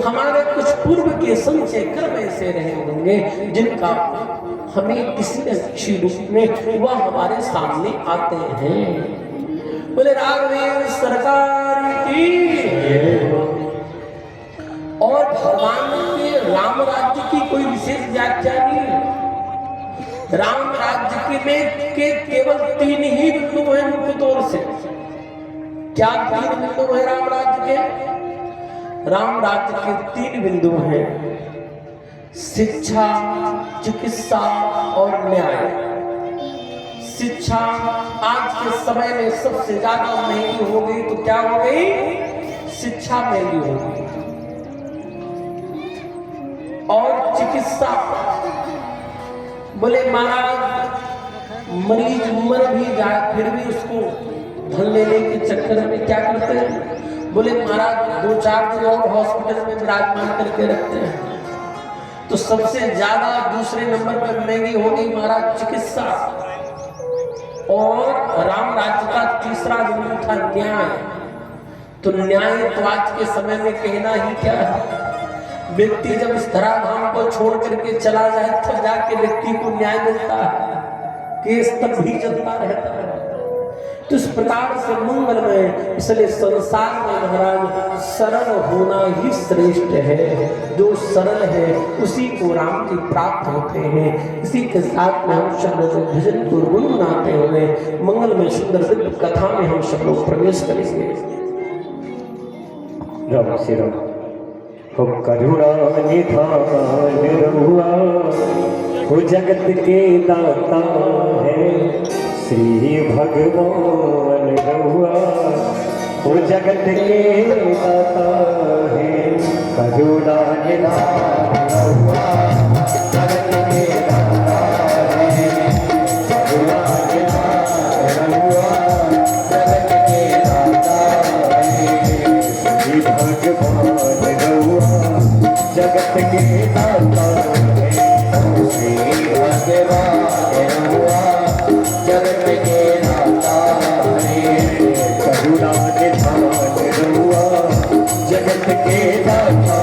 हमारे कुछ पूर्व के संचय कर्म ऐसे रहे होंगे जिनका हमें किसी न किसी रूप में वह हमारे सामने आते हैं। बोले राघवेंद्र सरकार की। और भगवान के राम राज्य की कोई विशेष व्याख्या नहीं। राम राज्य के में के केवल 3 ही बिंदु हैं मुख्य तौर से। क्या 3 बिंदु है राम राज्य के? राम राज्य के 3 बिंदु हैं, शिक्षा, चिकित्सा और न्याय। शिक्षा आज के समय में सबसे ज्यादा महंगी हो गई, तो क्या हो गई? शिक्षा महंगी हो गई। और चिकित्सा, बोले महाराज मरीज मर भी जाए फिर भी उसको धन लेने के चक्कर में क्या करते हैं? बोले महाराज 2-4 दिन और हॉस्पिटल में विराजमान करके रखते हैं। तो सबसे ज्यादा दूसरे नंबर पर महंगी हो गई महाराज चिकित्सा। और राम राज्य का तीसरा बिंदु था न्याय। तो न्याय तो आज के समय में कहना ही क्या है। व्यक्ति जब इस धराधाम को छोड़ करके चला जाए तब जाके व्यक्ति को न्याय मिलता है, केस तब भी चलता रहता है। तो इस प्रकार से मंगल में, इसलिए संसार में महाराज सरल होना ही श्रेष्ठ है। जो सरल है उसी को राम जी प्राप्त होते हैं। इसी के साथ में हम शब्द भजन को गुनगुनाते हुए मंगल में सुंदर दिव्य कथा में हम सब लोग प्रवेश करेंगे। राम श्री राम। हो करुणा निधान रहुआ, हो जगत के दाता है श्री भगवान रहुआ, हो जगत के दाता है करुणा निधान रहुआ, जगत के दाता है करुणा निधान रहुआ, जगत के दाता है श्री भगवान रहुआ, जगत के दाता है श्री भगवान रहुआ, जगत के दाता है करुणा निधान रहुआ, जगत के दाता है करुणा निधान रहुआ, जगत के दाता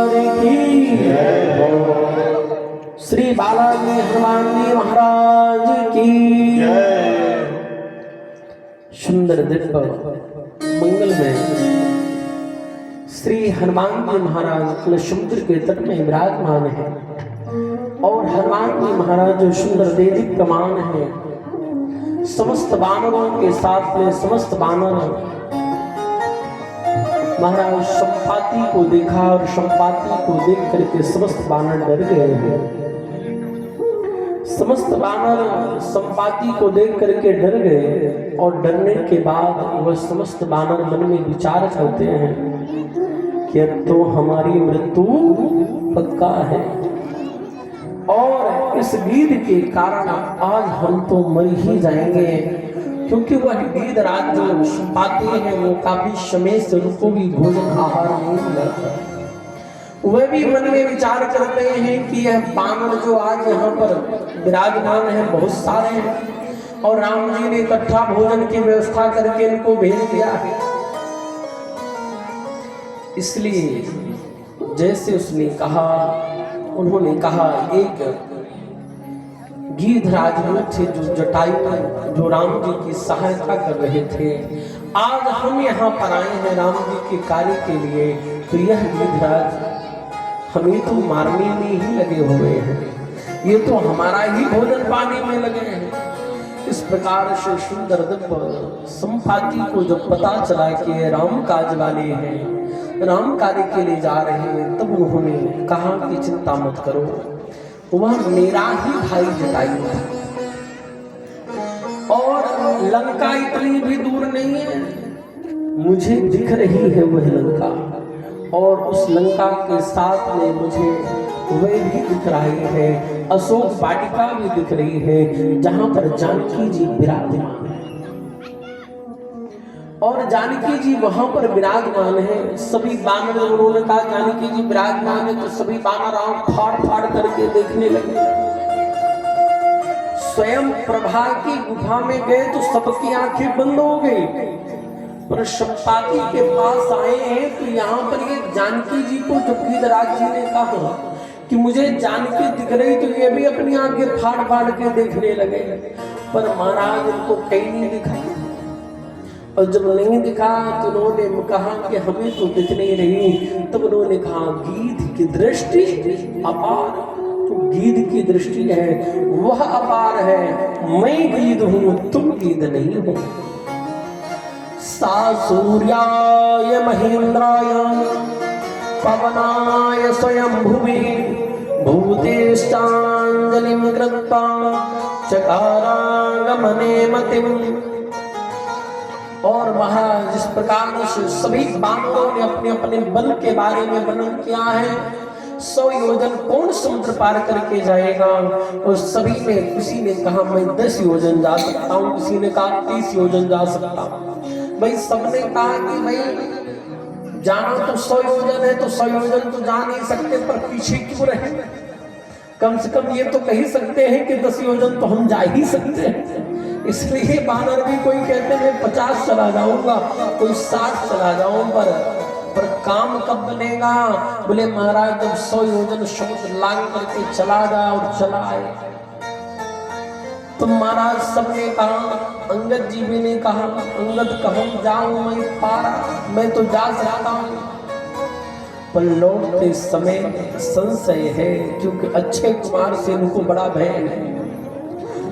परिवार की, श्री बालाजी हनुमान जी महाराज की। सुंदर दिव्य मंगलमय श्री हनुमान जी महाराज अपने समुद्र के तट में विराजमान है और हनुमान जी महाराज जो सुंदर देवी प्रमाण है, समस्त बानरों के साथ में समस्त बानर महाराज संपाति को देखा और संपाति को देख करके समस्त बानर डर गए हैं। समस्त बानर संपाति को देख करके डर गए और डरने के बाद वह समस्त बानर मन में विचार करते हैं कि अब तो हमारी मृत्यु पक्का है और इस गीध के कारण आज हम तो मर ही जाएंगे, क्योंकि वह गीध राज जो पाते हैं वो काफी समय से उनको भी भोजन आहार नहीं मिला। वह भी मन में विचार करते हैं कि यह बानर जो आज यहाँ पर विराजमान है बहुत सारे हैं और राम जी ने इकट्ठा भोजन की व्यवस्था करके इनको भेज दिया है, इसलिए जैसे उसने कहा उन्होंने कहा एक गिद्धराज थे जो जटायु जो राम जी की सहायता कर रहे थे, आज हम यहाँ पर आए हैं राम जी के कार्य के लिए, तो यह गिद्धराज हमें तो मारने में ही लगे हुए हैं, ये तो हमारा ही भोजन पाने में लगे हैं। इस प्रकार से सुंदर दिव्य संपाति को जब पता चला कि राम काज वाले हैं, राम कार्य के लिए जा रहे हैं, तब उन्होंने कहा कि चिंता मत करो, वह मेरा ही भाई जटायु था और लंका इतनी भी दूर नहीं है, मुझे दिख रही है वह लंका और उस लंका के साथ में मुझे वह भी दिख रही है, अशोक वाटिका भी दिख रही है जहां पर जानकी जी विराजमान है और जानकी जी वहां पर विराजमान है। सभी बानर उन्होंने कहा जानकी जी विराजमान है, तो सभी बानर आंख फाड़ फाड़ करके देखने लगे। स्वयं प्रभा की गुफा में गए तो सबकी आंखें बंद हो गई, पर संपाति के पास आए हैं तो यहाँ पर ये जानकी जी को जब गिद्धराज जी ने कहा कि मुझे जानकी दिख रही, तो ये भी अपनी आंखें फाड़ फाड़ के देखने लगे, पर महाराज उनको कहीं नहीं दिखा और जब नहीं दिखा तो उन्होंने कहा कि हमें तो दिख नहीं रही, तब उन्होंने कहा गीध की दृष्टि अपार, तो गीध की दृष्टि है वह अपार है, मैं गीध हूं तुम गीध नहीं हो। सा सूर्याय महेंद्राय पवनाय स्वयं भुवि भूतेष्टांजलिं कृत्वा चकारागमने मतिम्। और महाराज जिस प्रकार से सभी बानरों ने अपने अपने बल के बारे में वर्णन किया है, 100 योजन कौन समुद्र पार करके जाएगा, और सभी ने किसी ने कहा मैं 10 योजन जा सकता हूँ, किसी ने कहा 30 योजन जा सकता हूँ। भाई सबने कहा कि भाई जाना तो 100 योजन है, तो 100 योजन तो जा नहीं सकते, पर पीछे क्यों रहे, कम से कम ये तो कह ही सकते हैं कि 10 योजन तो हम जा ही सकते हैं। इसलिए बानर भी कोई कहते हैं 50 चला जाऊंगा, कोई 60 चला जाऊं, पर काम कब बनेगा, बोले महाराज जब 100 योजन समुद्र लांग करके चला जाए और चला आए। तो महाराज सबने कहा, अंगद जी भी ने कहा अंगद कहूं जाऊं मैं पारा, मैं तो जा सकता हूं, पर लौटते समय संशय है, क्योंकि अक्षय कुमार से उनको बड़ा भय है।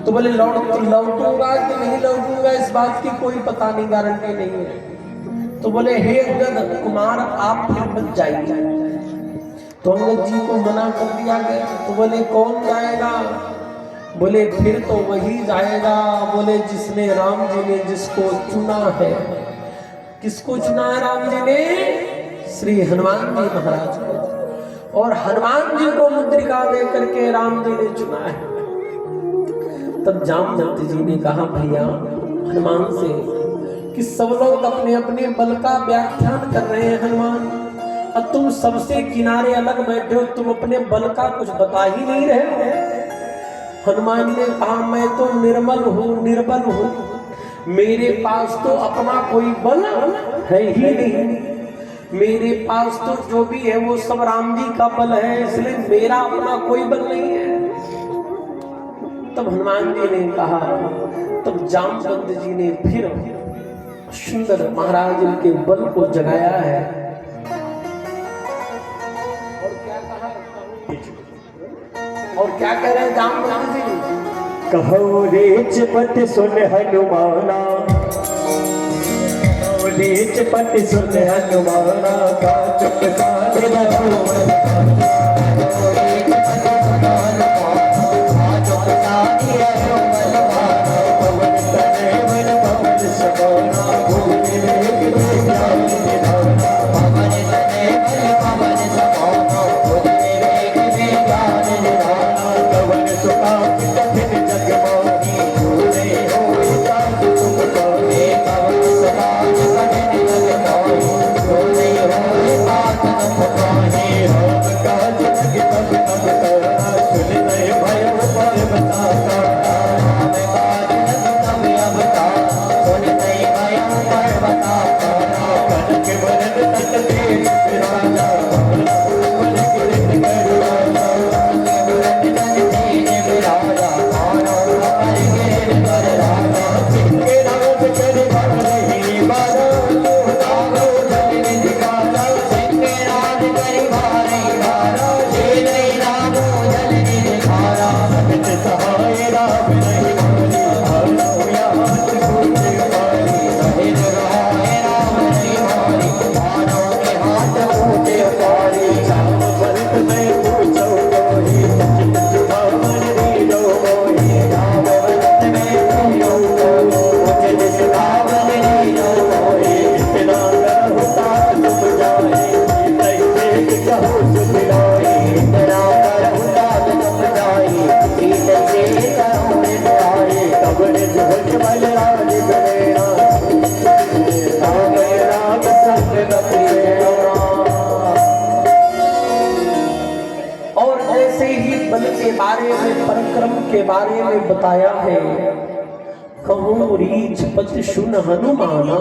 तो बोले लौटूंगा कि नहीं लौटूंगा इस बात की कोई पता नहीं, गारंटी नहीं है। तो बोले हे अंगद कुमार आप फिर मत जाइए। तो अंगद जी को मना कर दिया गया। तो बोले कौन जाएगा, बोले फिर तो वही जाएगा, बोले जिसने राम जी ने जिसको चुना है। किसको चुना है राम जी ने, श्री हनुमान जी महाराज को, और हनुमान जी को मुद्रिका दे करके राम जी ने चुना है। तब जामवंत जी ने कहा भैया हनुमान से कि सब लोग अपने अपने बल का व्याख्यान कर रहे हैं हनुमान, और तुम सबसे किनारे अलग बैठे हो, तुम अपने बल का कुछ बता ही नहीं रहे हो। हनुमान ने कहा मैं तो निर्बल हूँ, मेरे पास तो अपना कोई बल है ही नहीं, मेरे पास तो जो भी है वो सब राम जी का बल है, इसलिए मेरा अपना कोई बल नहीं है। तब हनुमान जी ने कहा, तब जामवंत जी ने फिर सुंदर महाराज के बल को जगाया है और क्या कह रहे हैं जामवंत जी? कहो रे चपत सुन हनुमाना, रे चपत सुन हनुमाना, का चुप के बारे में बताया है। कहूँ रीछ पत सुन हनुमाना,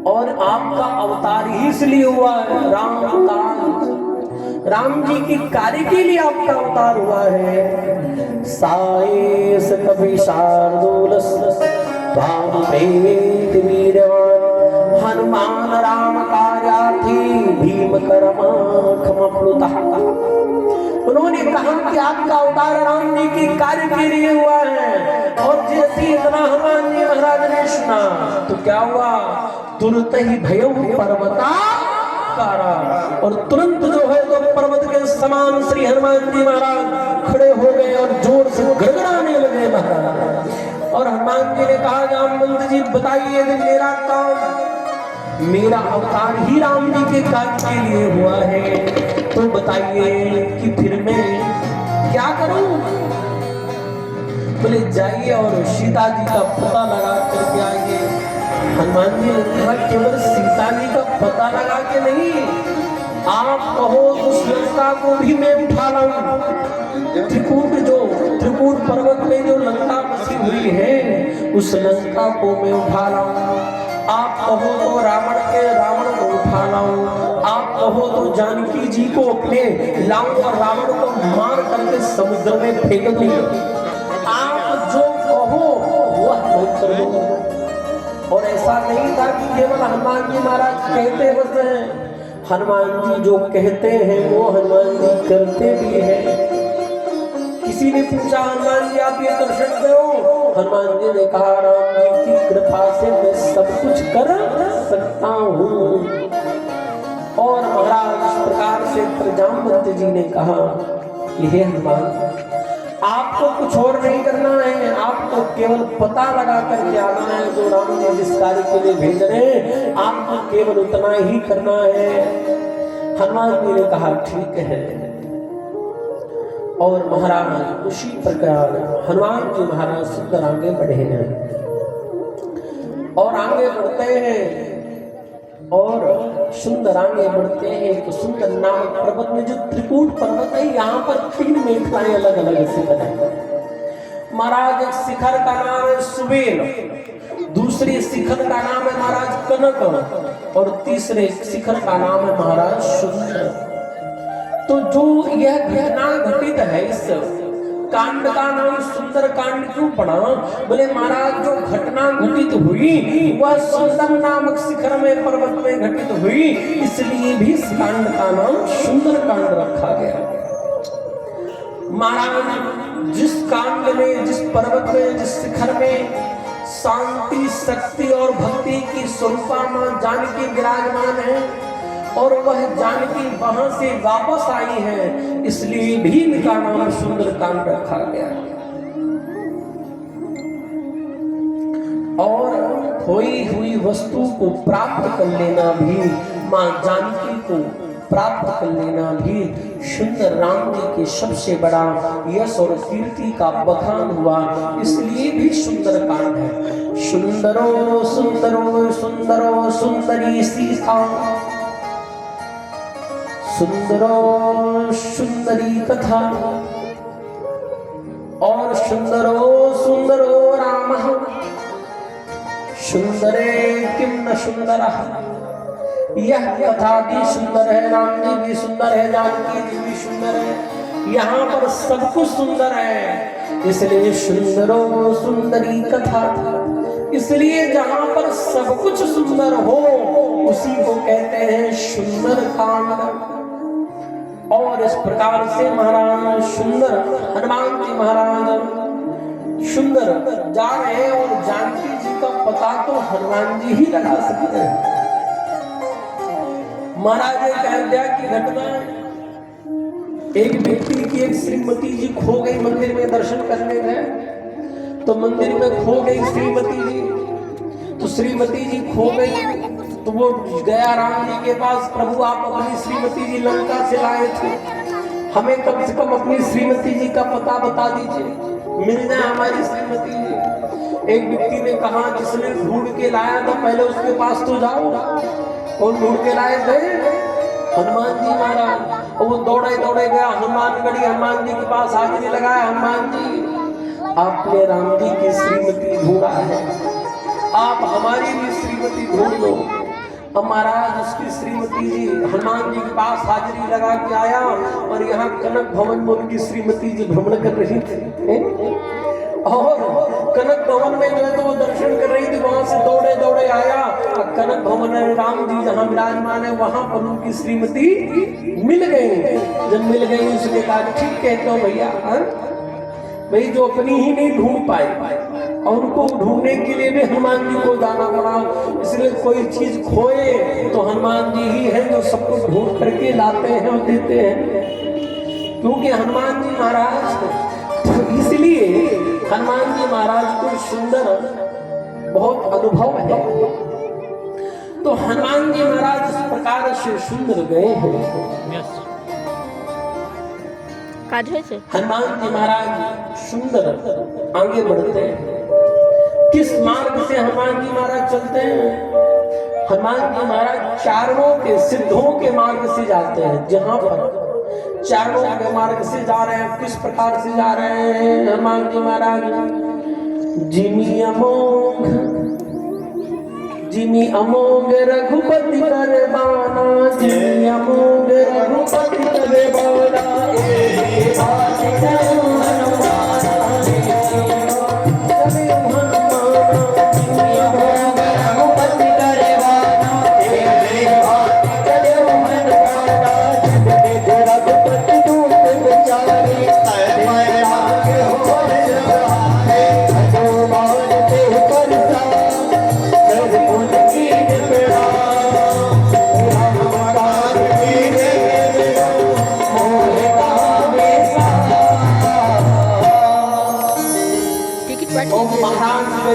और आपका अवतार ही इसलिए हुआ है, राम अवतार, राम जी की कार्य के लिए आपका अवतार हुआ है। सायस कवि शार्दूलस राम प्रेत वीरवान, हनुमान राम कार्यार्थी भीम करमा खमप्लुतः। उन्होंने कहा कि आपका अवतार राम जी की कार्य के लिए हुआ है। और जैसे इतना हनुमान जी महाराज ने सुना तो क्या हुआ, तुरंत ही भयउ पर्वताकारा, और तुरंत जो है तो पर्वत के समान श्री हनुमान जी महाराज खड़े हो गए और जोर से गड़गड़ाने लगे महाराज। और हनुमान जी ने कहा, जामवंत जी बताइए, मेरा काम, मेरा अवतार ही राम जी के कार्य के लिए हुआ है, तो बताइए कि फिर मैं क्या करूं? बोले जाइए और सीता जी का पता लगा करके आइए। हनुमान जी ने कहा, केवल सीता जी का पता लगा के नहीं, आप कहो उस लंका को भी मैं उठा लाऊं। त्रिकूट पर्वत में जो लंका बसी हुई है, उस लंका को मैं उठा लाऊं। आप कहो तो रावण को उठा लाऊं। आप कहो तो जानकी जी को अपने लाऊं और रावण को मार करके समुद्र में फेंक दूं। आप जो कहो वह मैं कर दूंगा। और ऐसा नहीं था कि केवल हनुमान जी महाराज कहते बस हैं, हनुमान जी जो कहते हैं वो हनुमान जी करते भी हैं। किसी ने पूछा, हनुमान जी आप ये कर सकते हो? हनुमान जी ने कहा, राम जी की कृपा से मैं सब कुछ कर सकता हूँ। और महाराज इस प्रकार से जामवंत जी ने कहा कि हे हनुमान, आपको कुछ और नहीं करना है, आपको केवल पता लगा करके आना है। जो राम जी जिस कार्य के लिए भेज रहे हैं, आपको केवल उतना ही करना है। हनुमान जी ने कहा ठीक है। और महाराज उसी प्रकार हनुमान जी महाराज सुंदर आगे बढ़े हैं और आगे बढ़ते हैं और सुंदर आगे बढ़ते हैं तो सुंदर नाम पर्वत में जो त्रिकूट पर्वत है, यहाँ पर 3 मेखलाएं अलग अलग शिखर है महाराज। एक शिखर का नाम है सुबेल, दूसरी शिखर का नाम है महाराज कनक, और तीसरे शिखर का नाम है महाराज सुंदर। तो जो यह घटना घटित है, इस कांड का नाम सुंदर कांड क्यों पड़ा? बोले महाराज जो घटना घटित हुई वह सुंदर नामक शिखर में पर्वत में घटित हुई, इसलिए भी इस कांड का नाम सुंदर कांड रखा गया। महाराज जिस कांड में, जिस पर्वत में, जिस शिखर में शांति, शक्ति और भक्ति की स्वरूपा मां जानकी विराजमान है और वह जानकी वहां से वापस आई है, इसलिए भी इनका नाम सुंदर कांड रखा गया। और खोई हुई वस्तु को प्राप्त कर लेना भी, मां जानकी को प्राप्त कर लेना भी सुंदर राम जी के सबसे बड़ा यश और कीर्ति का बखान हुआ, इसलिए भी सुंदर कांड है। सुंदरो सुंदरो सुंदरो सुंदरी सीता, सुंदरो सुंदरी कथा, और सुंदरो सुंदरो राम, सुंदरे किम न सुंदरः। यह कथा भी सुंदर है, राम जी भी सुंदर है, जानकी जी भी सुंदर है, यहाँ पर सब कुछ सुंदर है, इसलिए सुंदरो सुंदरी कथा। इसलिए जहाँ पर सब कुछ सुंदर हो उसी को कहते हैं सुंदर कांड। और इस प्रकार से महाराज सुंदर, हनुमान जी महाराज सुंदर जा रहे हैं और जानकी जी का पता तो हनुमान जी ही लगा सकते हैं। महाराज अयोध्या की घटना, एक व्यक्ति की एक श्रीमती जी खो गई, मंदिर में दर्शन करने गए तो मंदिर में खो गई श्रीमती जी। तो श्रीमती जी खो गई तो वो गया राम जी के पास, प्रभु आप अपनी श्रीमती जी लंका से लाए थे, हमें कम से कम अपनी श्रीमती जी का पता बता दीजिए, मिल जाए हमारी श्रीमती जी। एक व्यक्ति ने कहा जिसने ढूंढ के लाया था पहले उसके पास तो जाओ। कौन ढूंढ के लाए थे? हनुमान जी महाराज। और वो दौड़े दौड़े गया हनुमानगढ़ी, हनुमान जी के पास हाजिरी लगाया, हनुमान जी आपने राम जी की श्रीमती ढूंढा है, आप हमारी भी श्रीमती ढूंढ लो। अब महाराज उसकी श्रीमती जी हनुमान जी के पास हाजिरी लगा के आया और यहाँ कनक भवन में उनकी श्रीमती जी भ्रमण कर रही थी। और कनक भवन में जो है तो वो दर्शन कर रही थी, वहां से दौड़े दौड़े आया, कनक भवन में राम जी जहाँ विराजमान है वहां पर उनकी श्रीमती मिल गई। जब मिल गई उसने कहा ठीक कहते हो भैया, भाई जो अपनी ही नहीं ढूंढ पाए और उनको ढूंढने के लिए भी हनुमान जी को जाना पड़ा, इसलिए कोई चीज खोए तो हनुमान जी ही है जो सबको ढूंढ करके लाते हैं और देते हैं, क्योंकि हनुमान जी महाराज, तो इसलिए हनुमान जी महाराज को सुंदर बहुत अनुभव है। तो हनुमान जी महाराज इस प्रकार से सुंदर गए हैं। हनुमान जी महाराज सुंदर आगे बढ़ते हैं। किस मार्ग से हनुमान जी महाराज चलते हैं? हनुमान जी महाराज चारों के सिद्धों के मार्ग से जाते हैं। जहां पर चारों के मार्ग से जा रहे हैं, किस प्रकार से जा रहे हैं हनुमान जी महाराज? जिमी अमोघ रघुपति कर बाना, जिमी अमोघ रघुपति कर बाना,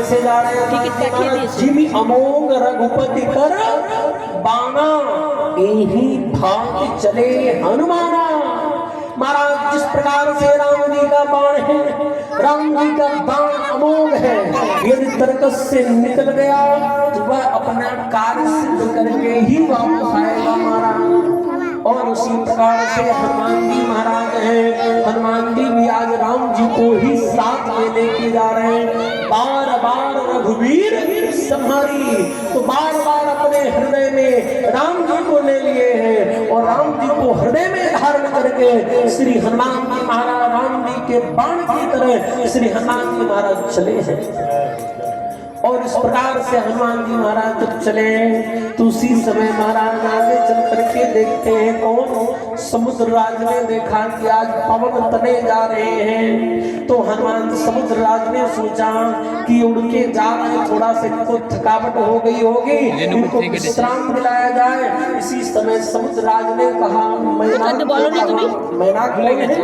से जा रहे हैं। जिमी अमोघ रघुपति कर बाना, यही भाग चले हनुमाना। महाराज जिस प्रकार से राम जी का बाण है, राम जी का बाण अमोघ है, यदि तरकस से निकल गया तो वह अपना कार्य सिद्ध करके ही वापस आएगा महाराज। और उसी प्रकार से हनुमान जी महाराज हैं। हनुमान जी भी आज राम जी को ही साथ में लेके जा रहे हैं। बार बार रघुवीर संहारी, तो बार बार अपने हृदय में राम जी को ले लिए हैं और राम जी को हृदय में धारण करके श्री हनुमान जी महाराज राम जी के बाण की तरह श्री हनुमान जी महाराज चले हैं। और इस प्रकार से हनुमान जी महाराज जब चले तो उसी समय महाराज आगे चल करके देखते हैं कौन, समुद्र राज ने देखा कि आज पवन तने जा रहे हैं। तो हनुमान समुद्र राज ने सोचा कि उड़ के जा रहे हैं, थोड़ा सा इनको थकावट हो गई होगी, इनको विश्राम दिलाया जाए। इसी समय समुद्र राज ने कहा मैनाक कौन है?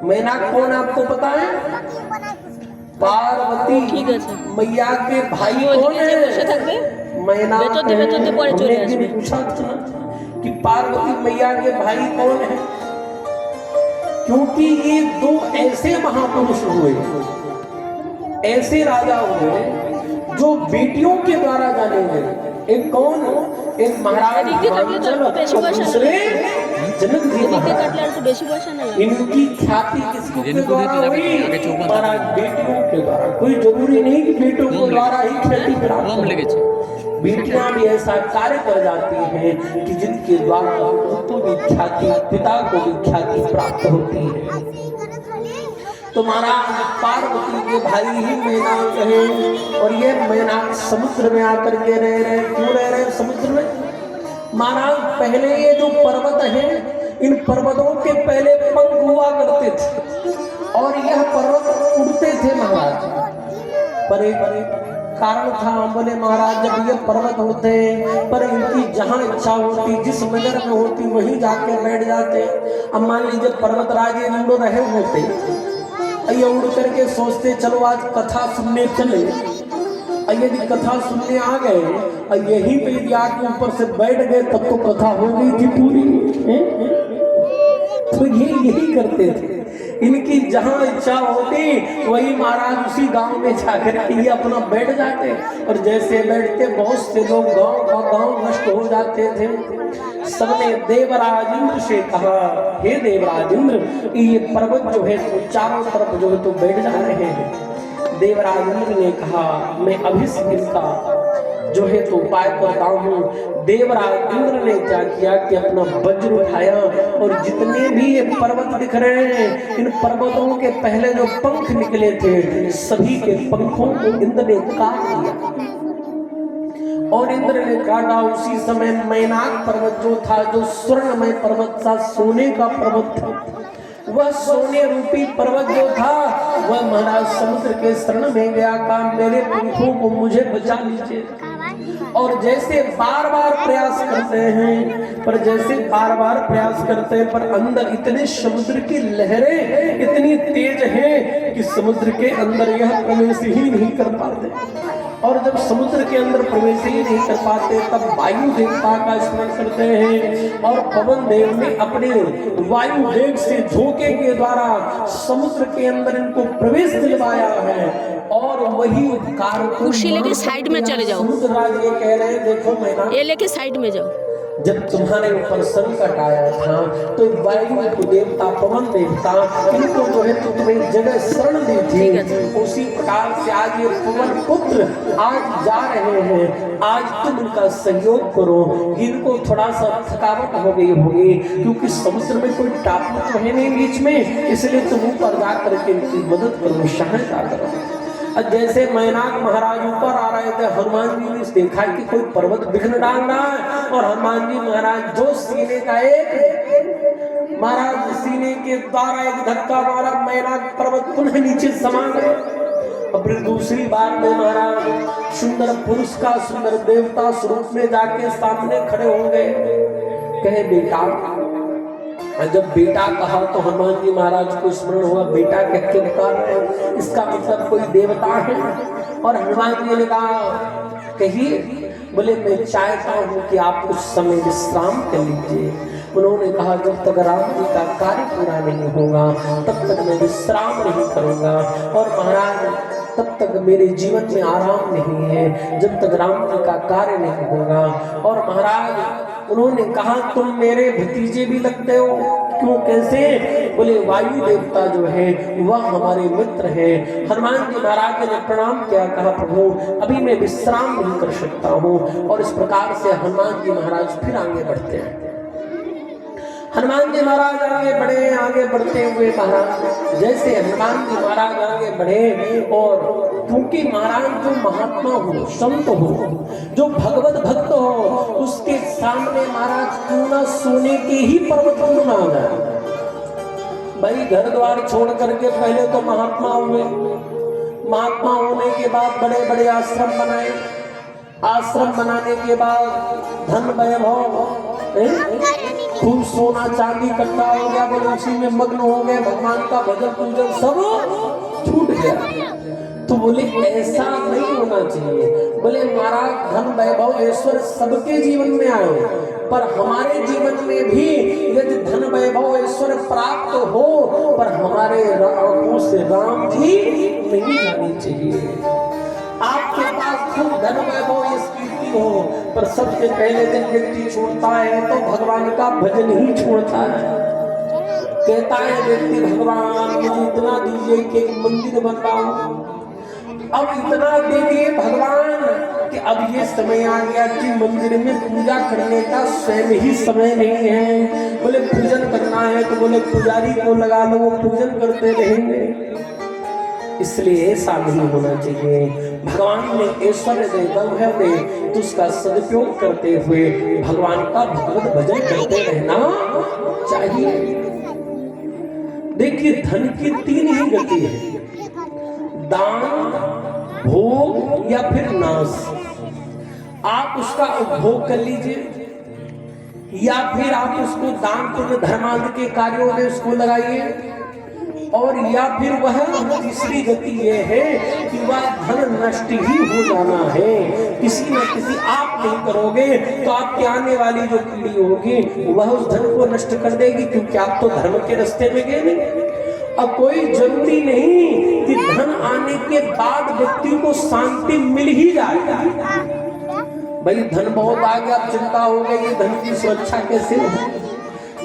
मैनाक कौन आपको पता है? पार्वती मैया के भाई कौन है? मैनाक हमने पूछा था कि पार्वती मैया के भाई कौन है, क्योंकि ये दो ऐसे महापुरुष हुए, ऐसे राजा हुए जो बेटियों के द्वारा जाने गए। एक कौन? एक महाराज दूसरे जनक जी महाराज। इनकी ख्याति किसके द्वारा हुई? महाराज बेटियों के द्वारा। कोई जरूरी नहीं कि बेटों के द्वारा ही ख्याति प्राप्त हो, बेटियां भी ऐसा कार्य कर जाती हैं कि जिनके द्वारा उनको भी ख्याति, पिता को भी ख्याति प्राप्त होती है। तो महाराज पार्वती के भाई ही मैनाक है और ये मैनाक समुद्र में आकर के रह रहे। क्यों रह रहे समुद्र में? महाराज पहले ये जो पर्वत है, इन पर्वतों के पहले पंख हुआ करते थे और यह पर्वत उड़ते थे महाराज। पर एक कारण था, बोले महाराज जब ये पर्वत होते पर इनकी जहाँ इच्छा होती, जिस नगर में होती वहीं जाके बैठ जाते। अब मान लीजिए पर्वत राज उड़ रहे होते, ये उड़ करके सोचते चलो आज कथा सुनने चले, यदि कथा सुनने आ गए यहीं पे यदि आके ऊपर से बैठ गए तब तो कथा हो गई थी पूरी। तो ये यही करते थे, इनकी जहां इच्छा होती वही महाराज उसी गांव में जाकर ये अपना बैठ जाते और जैसे बैठते बहुत से लोग गांव का गांव नष्ट हो जाते थे। सबने देवराज इंद्र से कहा हे देवराज इंद्र, ये पर्वत जो है तो चारों तरफ जो है तो बैठ जा रहे हैं। देवराज इंद्र ने कहा मैं अभी से इनका जो है तो उपाय करता हूँ। देवराज इंद्र ने क्या किया कि अपना वज्र उठाया और जितने भी ये पर्वत दिख रहे हैं, इन पर्वतों के पहले जो पंख निकले थे सभी के पंखों को इंद्र ने काट दिया। और इंद्र ने काटा उसी समय मैनाक पर्वत जो था, जो स्वर्णमय पर्वत था, सोने का पर्वत था, वह सोने रूपी पर्वत जो था वह महाराज समुद्र के शरण में गया। कहा मेरे पंखों को मुझे बचा लीजिए। और जैसे बार बार प्रयास करते हैं, पर जैसे बार बार प्रयास करते हैं पर अंदर इतने समुद्र की लहरें इतनी तेज हैं कि समुद्र के अंदर यह प्रवेश ही नहीं कर पाते। और जब समुद्र के अंदर प्रवेश ही नहीं कर पाते तब वायु देवता का स्मरण करते हैं और पवन देव ने अपने वायु वेग से झोंके के द्वारा समुद्र के अंदर इनको प्रवेश दिलवाया है। और वही उपकार कुर्सी लेके साइड में चले जाओ। समुद्र राज ये कह रहे हैं देखो मैना, ये लेके साइड में जाओ। जब तुम्हारे ऊपर संकट आया था तो वायु देवता पवन देवता इनको जो है तो तुम्हें जगह शरण दी थी। उसी प्रकार से आज ये पवन पुत्र आज जा रहे हैं, आज तुम उनका सहयोग करो। इनको थोड़ा सा थकावट हो गई होगी क्योंकि समुद्र में कोई टापू तो है नहीं बीच में, इसलिए तुम ऊपर जा करके इनकी मदद करो, सहायता करो। जैसे मैनाक महाराज ऊपर आ रहे थे, हनुमान जी ने देखा कि कोई पर्वत विघ्न डाल रहा है और हनुमान जी महाराज जो सीने का एक महाराज सीने के द्वारा एक धक्का मारा, मैनाक पर्वत पुनः नीचे समा गए। और फिर दूसरी बार में महाराज सुंदर पुरुष का सुंदर देवता स्वरूप में जाके सामने खड़े हो गए। कहे बेटा, जब बेटा कहा तो हनुमान जी महाराज को स्मरण हुआ बेटा कह के निकाल रहे, इसका मतलब कोई देवता है। और हनुमान जी ने कहा कहिए। बोले मैं चाहता हूँ कि आप कुछ समय विश्राम कर लीजिए। उन्होंने कहा जब तक राम जी का कार्य पूरा नहीं होगा तब तक मैं विश्राम नहीं करूंगा। और महाराज तब तक मेरे जीवन में आराम नहीं है, जब तक राम जी का कार्य नहीं होगा। और महाराज उन्होंने कहा तुम मेरे भतीजे भी लगते हो। क्यों, कैसे? बोले वायु देवता जो है वह हमारे मित्र है। हनुमान जी महाराज ने प्रणाम किया, कहा प्रभु अभी मैं विश्राम नहीं कर सकता हूँ। और इस प्रकार से हनुमान जी महाराज फिर आगे बढ़ते हैं। हनुमान जी महाराज आगे बढ़े, आगे बढ़ते हुए महाराज जैसे हनुमान जी महाराज आगे बढ़े, और क्योंकि महाराज जो महात्मा हो, संत हो, जो भगवत भक्त हो, उसके सामने महाराज क्यों ना सोने के ही पर्वत क्यों ना आ जाए। भाई घर द्वार छोड़ करके पहले तो महात्मा हुए, महात्मा होने के बाद बड़े बड़े आश्रम बनाए, आश्रम बनाने के बाद धन वैभव, खूब सोना चांदी इकट्ठा हो गया, बोले उसी में मग्न हो गए, भगवान का भजन पूजन सब छूट गया। तो बोले ऐसा नहीं होना चाहिए। बोले महाराज धन वैभव ऐश्वर्य सबके जीवन में आए, पर हमारे जीवन में भी यदि धन वैभव ऐश्वर्य प्राप्त हो, पर हमारे आंखों से राम जी नहीं जानी चाहिए। आपके पास खूब धन वैभव कीर्ति हो, पर सबसे पहले दिन व्यक्ति छोड़ता है तो भगवान का भजन ही छोड़ता है। कहता है व्यक्ति भगवान मुझे इतना दीजिए कि एक मंदिर बनवाऊं, अब इतना दे दिए भगवान कि अब ये समय आ गया कि मंदिर में पूजा करने का स्वयं ही समय नहीं है। बोले पूजन करना है तो बोले पुजारी को लगा लो, वो पूजन करते रहेंगे। इसलिए ऐसा नहीं होना चाहिए। भगवान ने ऐश्वर्य दे तो उसका सदुपयोग करते हुए भगवान का भगवत भजन करते रहना चाहिए। देखिए धन की तीन ही गति है, दान, भोग या फिर नाश। आप उसका उपभोग कर लीजिए, या फिर आप उसको दान पुण्य धर्मांध के कार्यों में उसको लगाइए, और या फिर वह तीसरी गति ये है कि वह धन नष्ट ही हो जाना है। किसी न किसी आप नहीं करोगे तो आपके आने वाली जो पीढ़ी होगी वह उस धन को नष्ट कर देगी, क्योंकि आप तो धर्म के रास्ते में गए नहीं। अब कोई जरूरी नहीं कि धन आने के बाद व्यक्ति को शांति मिल ही जाएगा। भाई धन बहुत आ गया, अब चिंता हो गई धन की सुरक्षा कैसे हो,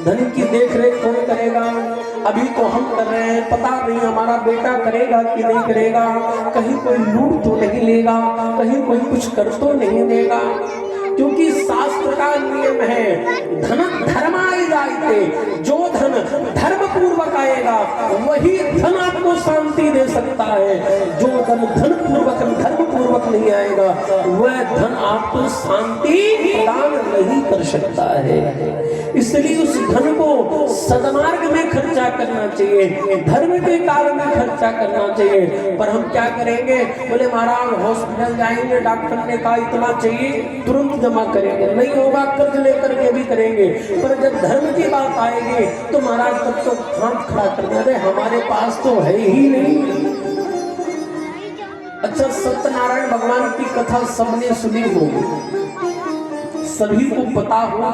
धन की देख रेख कौन करेगा। अभी तो हम कर रहे हैं, पता नहीं हमारा बेटा करेगा कि नहीं करेगा, कहीं कोई लूट तो नहीं लेगा, कहीं कोई कुछ कर तो नहीं देगा। क्योंकि शास्त्र का नियम है धन धर्माय जायते, जो धन धर्म पूर्वक आएगा वही धन आपको शांति दे सकता है। जो धन धन पूर्वक धर्म पूर्वक नहीं आएगा वह धन आपको शांति प्रदान नहीं कर सकता है। इसलिए उस धन को सदमार्ग में खर्चा करना चाहिए, धर्म के कार्य में खर्चा करना चाहिए। पर हम क्या करेंगे, बोले महाराज हॉस्पिटल जाएंगे, डॉक्टर ने कहा इतना चाहिए, तुरंत जमा करेंगे, नहीं होगा कर्ज लेकर के भी करेंगे। पर जब धर्म की बात आएगी तो महाराज तब तो हाथ खड़ा कर दे, हमारे पास तो है ही नहीं। अच्छा सत्यनारायण भगवान की कथा सबने सुनी होगी, सभी को पता होगा।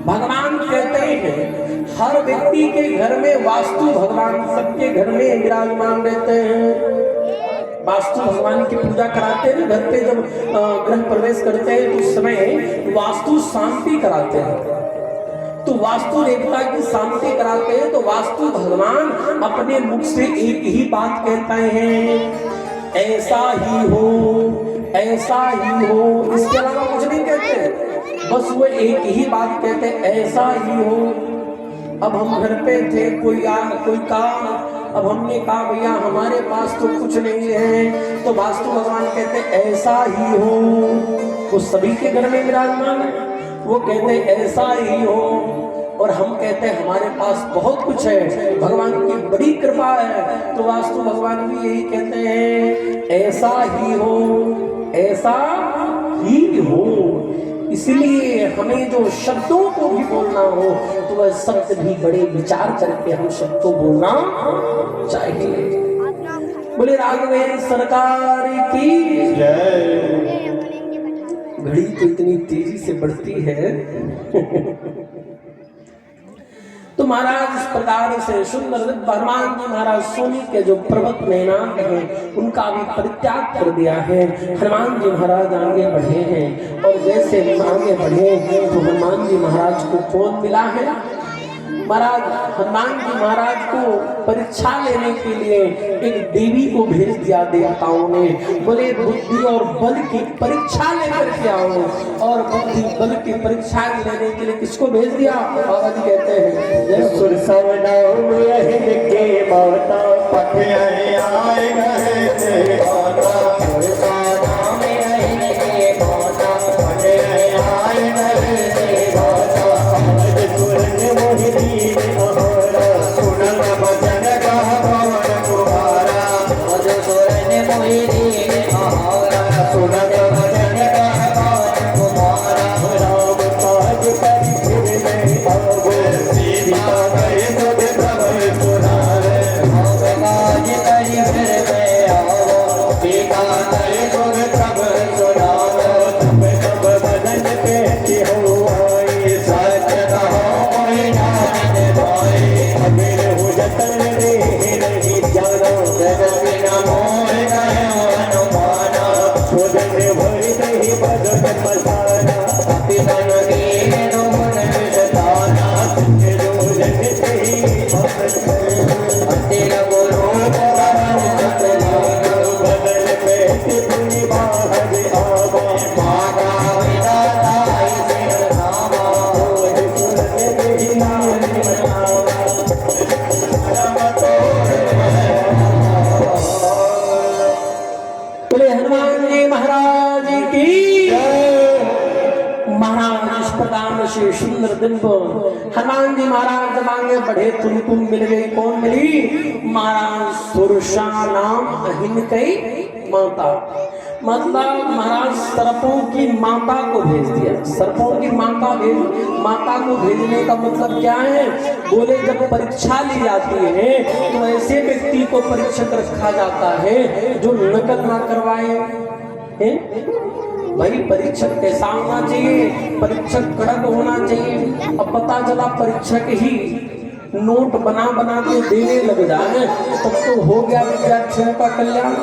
भगवान कहते हैं हर व्यक्ति के घर में वास्तु भगवान सबके घर में विराजमान रहते हैं। वास्तु भगवान की पूजा कराते हैं, घर पे जब गृह प्रवेश करते हैं तो उस समय वास्तु शांति कराते हैं। तो वास्तु देवता की शांति कराते हैं तो वास्तु भगवान अपने मुख से एक ही बात कहते हैं, ऐसा ही हो, ऐसा ही हो। इसके अलावा कुछ नहीं कहते, बस वो एक ही बात कहते ऐसा ही हो। अब हम घर पे थे, कोई काम, अब हमने कहा भैया हमारे पास तो कुछ नहीं है, तो वास्तु भगवान कहते ऐसा ही हो। वो सभी के घर में विराजमान है, वो कहते ऐसा ही हो। और हम कहते हैं हमारे पास बहुत कुछ है, भगवान की बड़ी कृपा है, तो वास्तु भगवान भी यही कहते हैं ऐसा ही हो, ऐसा ही हो। इसलिए हमें जो शब्दों को भी बोलना हो तो वह शब्द भी बड़े विचार करके हम शब्द को बोलना चाहिए। बोले राघवेंद्र सरकार की जय। घड़ी तो इतनी तेजी से बढ़ती है तो महाराज इस प्रकार से सुंदर हनुमान जी महाराज सोनी के जो पर्वत मैनाक हैं उनका भी परित्याग कर दिया है। हनुमान जी महाराज आगे बढ़े हैं और जैसे आगे बढ़े तो हनुमान जी महाराज को कौन मिला है? महाराज हनुमान जी महाराज को परीक्षा लेने के लिए एक देवी को भेज दिया देवताओं ने। बोले बुद्धि और बल की परीक्षा लेकर के आओ। और बुद्धि बल की परीक्षा लेने के लिए किसको भेज दिया? बाबा जी कहते हैं जय हनुमान जी महाराज की। महाराज इस प्रकार से सुंदर दिन को हनुमान जी महाराज जब आगे बढ़े तुमको मिल गई। कौन मिली? महाराज सुरसा नाम अहिन कई माता। मतलब महाराज सर्पों की माता को भेज दिया। सर्पों की माता को भेजने का मतलब क्या है? बोले जब परीक्षा ली जाती है तो ऐसे व्यक्ति को परीक्षक रखा जाता है जो नकल ना करवाए हैं। भाई परीक्षक कैसा होना चाहिए? परीक्षक कड़क होना चाहिए। अब पता चला परीक्षक ही नोट बना बना के देने लग जाए तब तो हो गया विद्यार्थियों का कल्याण।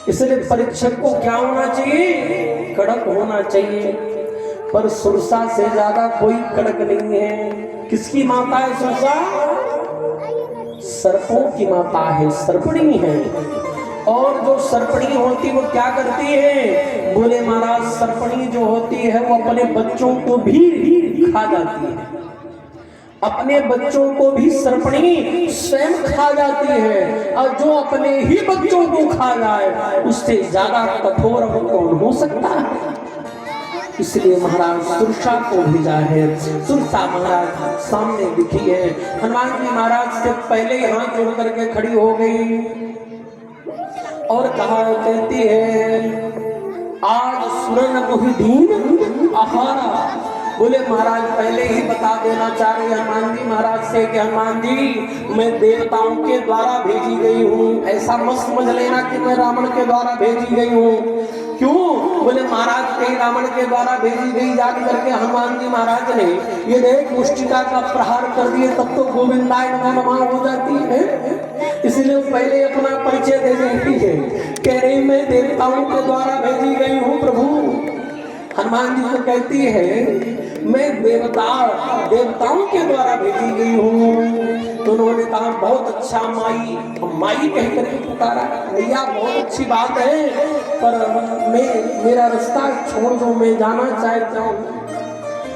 इसलिए परीक्षक को क्या होना चाहिए? कड़क होना चाहिए। पर सुरसा से ज्यादा कोई कड़क नहीं है। किसकी माता है सुरसा? सर्पों की माता है, सर्पणी है। और जो सर्पणी होती वो क्या करती है? बोले महाराज सर्पणी जो होती है वो अपने बच्चों को भी खा जाती है। अपने बच्चों को भी सर्पणी स्वयं खा जाती है। और जो अपने ही बच्चों को खा जाए उससे ज्यादा कठोर वो कौन हो सकता है? इसलिए महाराज सुरसा को भेजा है। सुरसा महाराज सामने दिखी है। हनुमान जी महाराज से पहले ही हाथ जोड़ करके खड़ी हो गई और कहा कहती है आज सुरन मुहिदीन आहारा। बोले महाराज पहले ही बता देना चाह रहे हनुमान जी महाराज से कि हनुमान जी मैं देवताओं के द्वारा भेजी गई हूँ। ऐसा मत समझ लेना कि मैं रावण के द्वारा भेजी गई हूँ। क्यों? बोले महाराज कहीं रावण के द्वारा भेजी गई जान करके हनुमान जी महाराज ने ये देख मुष्टिका का प्रहार कर दिए तब तो गोविंदाय नमो नमः हो जाती है। इसलिए पहले अपना परिचय दे देती है, कह रही मैं देवताओं के द्वारा भेजी गई हूँ प्रभु। हनुमान जी को कहती है मैं देवताओं के द्वारा भेजी गई हूँ। तो उन्होंने कहा बहुत अच्छा माई, माई कहकर के पुकारा। भैया बहुत अच्छी बात है पर मेरा रास्ता छोड़ दो, मैं जाना चाहता हूँ।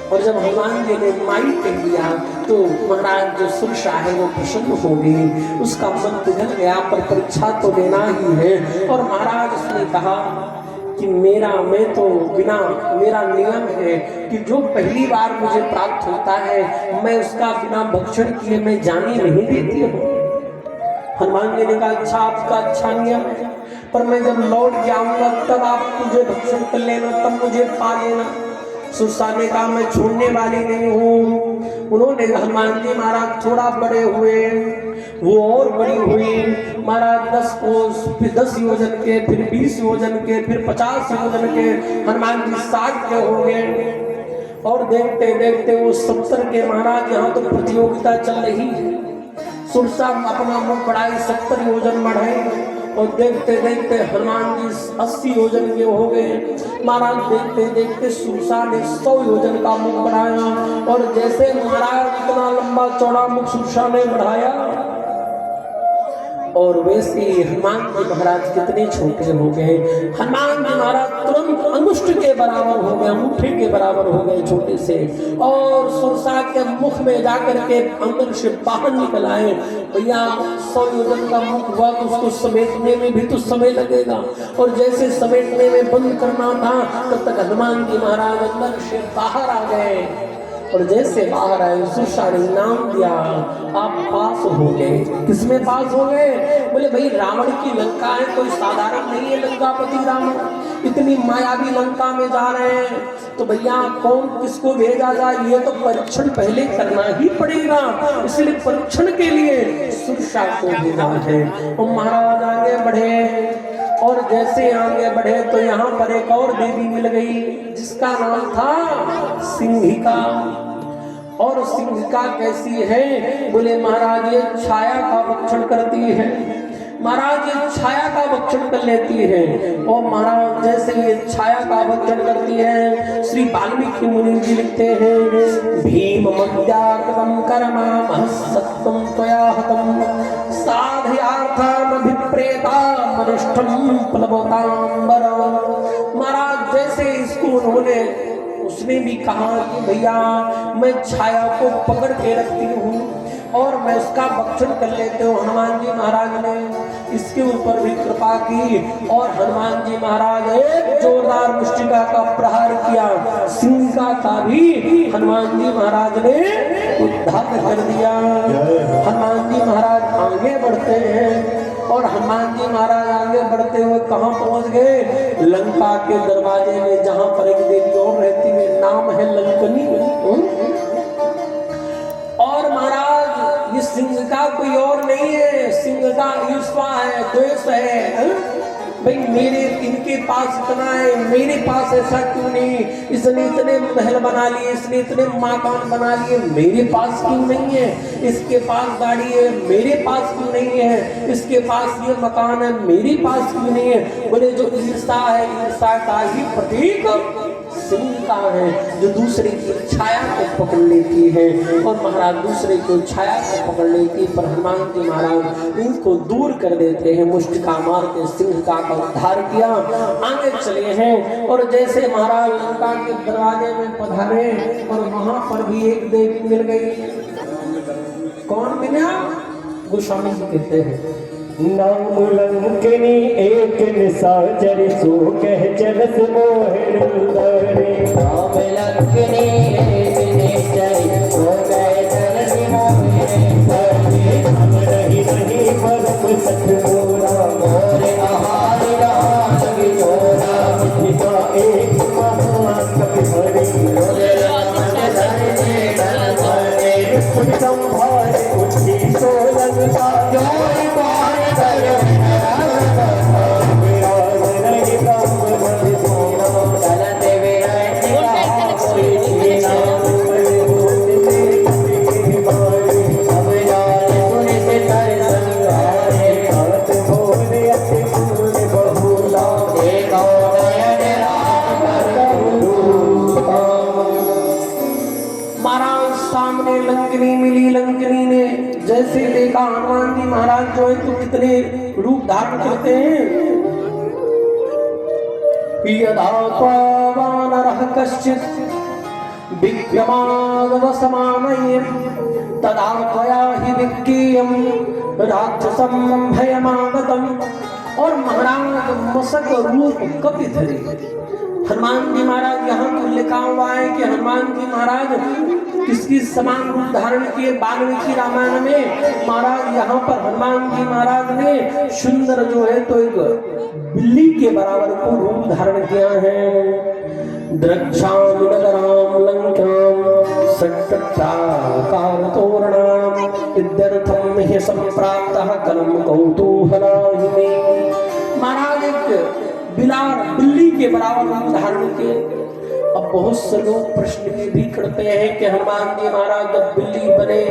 और जब हनुमान जी ने माई कह दिया तो महाराज जो सुरसा है वो प्रसन्न हो गई। उसका मन पिघल गया पर परीक्षा तो देना ही है। और महाराज उसने कहा कि मेरा नियम है कि जो पहली बार मुझे प्राप्त होता है मैं उसका बिना भक्षण किए मैं जाने नहीं देती हूँ। हनुमान जी ने कहा अच्छा आपका अच्छा नियम है पर मैं जब लौट जाऊंगा तब आप मुझे भक्षण कर लेना, तब मुझे पा लेना। सुरसा ने कहा मैं छोड़ने वाली नहीं हूँ। उन्होंने हनुमान जी महाराज थोड़ा बड़े हुए, वो और बड़ी हुई। महाराज 10 कोस, फिर 10 योजन के, फिर 20 योजन के, फिर 50 योजन के। हनुमान जी 60 के हो गए। और देखते देखते वो 70 के महाराज यहाँ तो प्रतियोगिता चल रही है। सुरसा अपना मुख बढ़ाई 70 योजन बढ़ाए और देखते देखते हनुमान जी 80 योजन के हो गए। महाराज देखते देखते सुरसा ने 100 योजन का मुख बढ़ाया और जैसे महाराज इतना लंबा चौड़ा मुख सुरसा ने बढ़ाया और वैसे हनुमान जी महाराज कितने छोटे हो गए। हनुमान जी महाराज तुरंत अंगुष्ठ के बराबर हो गए, अंगूठे के बराबर हो गए छोटे से, और सुरसा के मुख में जाकर के अंदर से बाहर निकल आए। भैया 100 योजन का मुख हुआ तो उसको समेटने में भी तो समय लगेगा, और जैसे समेटने में बंद करना था तब तक हनुमान जी महाराज अंदर से बाहर आ गए। और जैसे बाहर आए सुरसा ने नाम दिया, आप पास हो गए। किसमें पास हो गए? बोले भाई रावण की लंका है, कोई साधारण नहीं है लंकापति रावण, इतनी मायावी लंका में जा रहे हैं तो भैया कौन किसको भेजा जाए, ये तो परीक्षण पहले करना ही पड़ेगा। इसलिए परीक्षण के लिए सुरसा को भेजा है। और महाराज आगे बढ़े और जैसे आगे बढ़े तो यहाँ पर एक और देवी मिल गई जिसका नाम था सिंहिका। और सिंहिका कैसी है? बोले महाराज ये छाया का भक्षण करती है, महाराज ये छाया का भक्षण कर लेती है। और महाराज जैसे ये छाया का भक्षण करती है, श्री वाल्मीकि मुनि जी लिखते हैं भीम मद्याकृतम कर्म सत्तम त्वया हतम साधयार्थम अभिप्रेता मनिष्ठम प्लवतांबर। महाराज जैसे इसको उन्होंने उसने भी कहा कि भैया मैं छाया को पकड़ के रखती हूँ और मैं उसका भक्षण कर लेते हूँ। हनुमान जी महाराज ने इसके ऊपर भी कृपा की और हनुमान जी महाराज एक जोरदार मुष्टिका का प्रहार किया, सिंहिका का भी हनुमान जी महाराज ने उद्धार कर दिया। हनुमान जी महाराज आगे बढ़ते हैं और हनुमान जी महाराज आगे बढ़ते हुए कहाँ पहुंच गए? लंका के दरवाजे में, जहां पर एक देवी और रहती है, नाम है लंकनी। और महाराज ये सिंहिका कोई और नहीं है, सिंहिका ईर्ष्या है, द्वेष है। भाई मेरे इनके पास इतना है, मेरे पास ऐसा क्यों नहीं? इसने इतने महल बना लिए, इसने इतने मकान बना लिए, मेरे पास क्यों नहीं है? इसके पास गाड़ी है, मेरे पास क्यों नहीं है? इसके पास ये मकान है, मेरे पास क्यों नहीं है? बोले जो ईर्ष्या है, ईर्ष्या का ही प्रतीक सिंहिका है, जो दूसरे की छाया को पकड़ लेती है। और महाराज दूसरे को छाया को पकड़ लेती, पर हनुमान जी महाराज इनको दूर कर देते हैं, मुष्टिका मार के सिंहिका का उद्धार किया। आगे चले हैं और जैसे महाराज लंका के दरवाजे में पधारे और वहां पर भी एक देवी मिल गई। कौन मिला? गोस्वामी जी कहते हैं नाम लंकिनी एक निशाचर सो कह चलत मोहन उदरे। नाम लंकिनी एक निशाचर सो कह चलत मोहन उदरे। हम रही रही परम सत मोरा मोरे आहार राग जोरा। पिता एक महाकवि हरि मोरे संभाले उठी सोलन का जोर जैसे देखा हनुमान जी महाराज जो है तो कितने रूप धारण करते हैं। यदा वानरः कश्चित् विक्रमागवसमानये तदा त्वया हि विज्ञेयं राक्षसं भयमागतम्। और महाराज मसक रूप कपि धरे। हनुमान जी महाराज यहाँ तो लिखा हुआ है कि हनुमान जी महाराज किसकी समान रूप धारण किए? वाल्मीकि रामायण में महाराज यहाँ पर हनुमान जी महाराज ने सुंदर जो है तो एक बिल्ली के बराबर को रूप धारण किया है। द्रक्षाम नगराम लंकाम सट्टाकारतोरणाम इत्यर्थम हि संप्राप्तः कलम कौतूहलाहिमे। महाराज एक बिल्ली के बराबर रूप धारण किए। अब बहुत से लोग प्रश्न ये भी करते हैं कि हनुमान जी महाराज जब बिल्ली बने,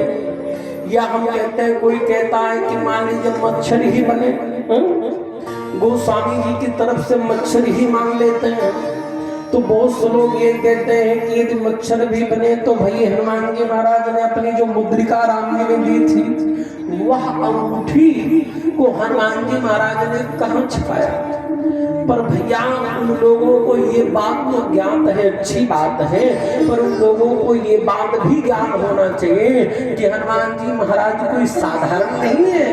या हम कहते हैं, कोई कहता है कि मान लीजिए मच्छर ही बने। गोस्वामी जी की तरफ से मच्छर ही मान लेते हैं। तो बहुत से लोग ये कहते हैं कि यदि मच्छर भी बने तो भाई हनुमान जी महाराज ने अपनी जो मुद्रिका राम जी ने दी थी, वह अंगूठी को हनुमान जी महाराज ने कहाँ छिपाया। पर भैया उन लोगों को ये बात तो ज्ञात है, अच्छी बात है, पर उन लोगों को ये बात भी ज्ञान होना चाहिए कि हनुमान जी महाराज कोई साधारण नहीं है।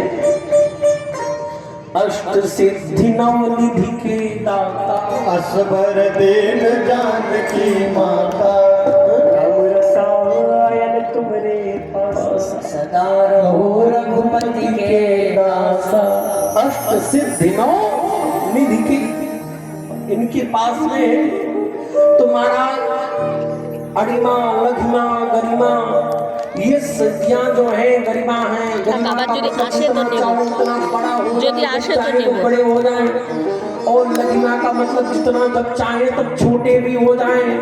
अष्ट सिद्धि नवनिधि के दाता, असबर देन जानकी माता, रसायन तुम्हारे पास सदा रहो रघुपति के दासा। अष्ट सिद्धि नवनिधि के इनके पास में तो महाराज अड़िमा लघिमा गरिमा ये सिद्धियां जो है गरिमा है, गरिमा का मतलब जितना चाहो उतना बड़ा हो जाए तो बड़े हो जाए, और लघिमा का मतलब जितना तक चाहे तब छोटे भी हो जाए।